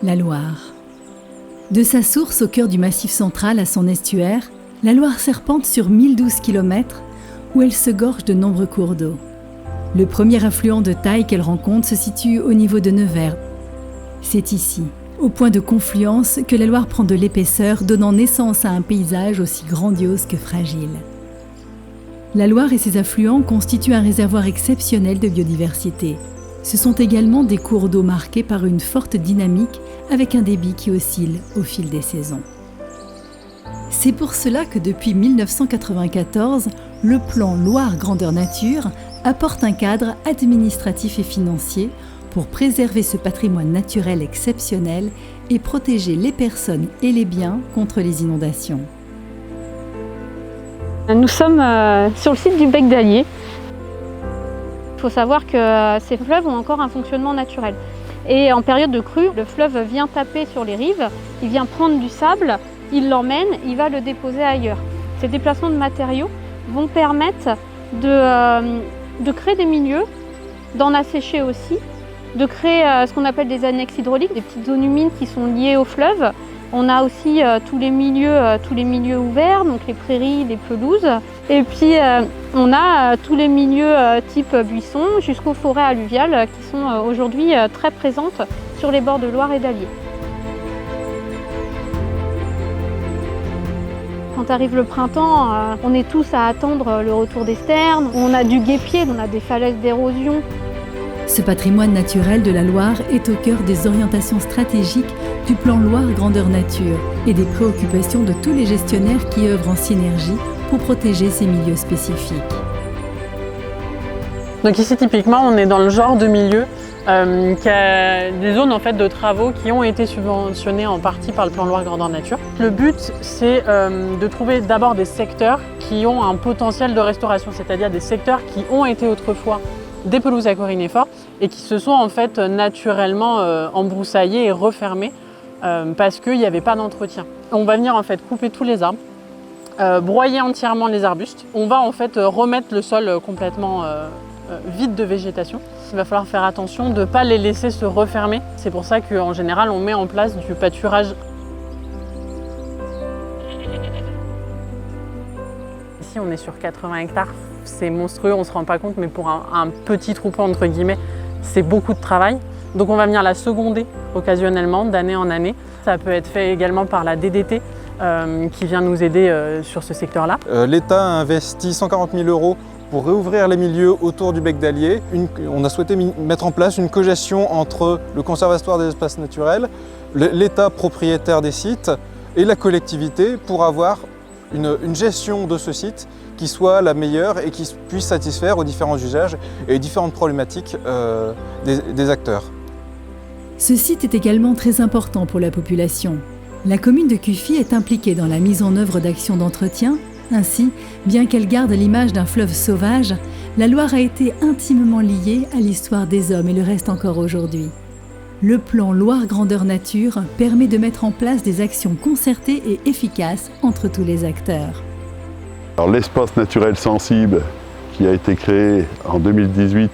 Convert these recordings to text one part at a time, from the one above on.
la Loire. De sa source au cœur du Massif central à son estuaire, la Loire serpente sur 1012 km où elle se gorge de nombreux cours d'eau. Le premier affluent de taille qu'elle rencontre se situe au niveau de Nevers. C'est ici, au point de confluence, que la Loire prend de l'épaisseur, donnant naissance à un paysage aussi grandiose que fragile. La Loire et ses affluents constituent un réservoir exceptionnel de biodiversité. Ce sont également des cours d'eau marqués par une forte dynamique avec un débit qui oscille au fil des saisons. C'est pour cela que depuis 1994, le plan Loire Grandeur Nature apporte un cadre administratif et financier pour préserver ce patrimoine naturel exceptionnel et protéger les personnes et les biens contre les inondations. Nous sommes sur le site du Bec d'Allier. Il faut savoir que ces fleuves ont encore un fonctionnement naturel. Et en période de crue, le fleuve vient taper sur les rives, il vient prendre du sable, il l'emmène, il va le déposer ailleurs. Ces déplacements de matériaux vont permettre de créer des milieux, d'en assécher aussi, de créer ce qu'on appelle des annexes hydrauliques, des petites zones humides qui sont liées au fleuve. On a aussi tous les milieux ouverts, donc les prairies, les pelouses. Et puis on a tous les milieux type buissons jusqu'aux forêts alluviales qui sont aujourd'hui très présentes sur les bords de Loire et d'Allier. Quand arrive le printemps, on est tous à attendre le retour des sternes. On a du guépier, on a des falaises d'érosion. Ce patrimoine naturel de la Loire est au cœur des orientations stratégiques du plan Loire Grandeur Nature et des préoccupations de tous les gestionnaires qui œuvrent en synergie pour protéger ces milieux spécifiques. Donc ici typiquement on est dans le genre de milieu qui a des zones en fait, de travaux qui ont été subventionnés en partie par le plan Loire Grandeur Nature. Le but c'est de trouver d'abord des secteurs qui ont un potentiel de restauration, c'est-à-dire des secteurs qui ont été autrefois des pelouses à corynéfores et qui se sont en fait naturellement embroussaillés et refermés parce qu'il n'y avait pas d'entretien. On va venir en fait couper tous les arbres, broyer entièrement les arbustes. On va en fait remettre le sol complètement vide de végétation. Il va falloir faire attention de ne pas les laisser se refermer. C'est pour ça qu'en général on met en place du pâturage. Ici on est sur 80 hectares. C'est monstrueux, on ne se rend pas compte, mais pour un petit troupeau, entre guillemets, c'est beaucoup de travail. Donc on va venir la seconder occasionnellement, d'année en année. Ça peut être fait également par la DDT qui vient nous aider sur ce secteur-là. L'État a investi 140 000 € pour réouvrir les milieux autour du Bec d'Allier. On a souhaité mettre en place une cogestion entre le Conservatoire des espaces naturels, l'État propriétaire des sites et la collectivité pour avoir une gestion de ce site qui soit la meilleure et qui puisse satisfaire aux différents usages et aux différentes problématiques des acteurs. Ce site est également très important pour la population. La commune de Cuffy est impliquée dans la mise en œuvre d'actions d'entretien. Ainsi, bien qu'elle garde l'image d'un fleuve sauvage, la Loire a été intimement liée à l'histoire des hommes et le reste encore aujourd'hui. Le plan Loire Grandeur Nature permet de mettre en place des actions concertées et efficaces entre tous les acteurs. L'espace naturel sensible qui a été créé en 2018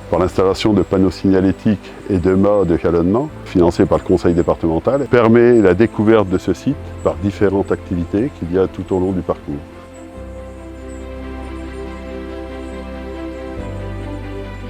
par l'installation de panneaux signalétiques et de mâts de jalonnement, financés par le conseil départemental, permet la découverte de ce site par différentes activités qu'il y a tout au long du parcours.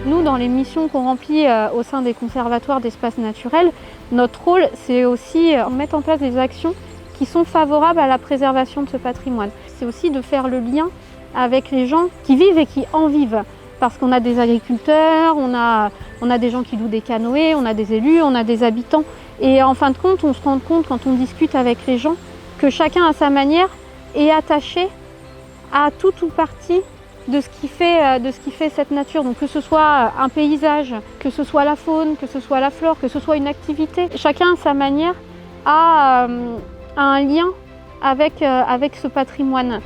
Nous, dans les missions qu'on remplit au sein des conservatoires d'espaces naturels, notre rôle, c'est aussi de mettre en place des actions qui sont favorables à la préservation de ce patrimoine. C'est aussi de faire le lien avec les gens qui vivent et qui en vivent. Parce qu'on a des agriculteurs, on a des gens qui louent des canoës, on a des élus, on a des habitants. Et en fin de compte, on se rend compte quand on discute avec les gens que chacun à sa manière est attaché à tout ou partie de ce qui fait cette nature. Donc que ce soit un paysage, que ce soit la faune, que ce soit la flore, que ce soit une activité. Chacun à sa manière a un lien avec ce patrimoine.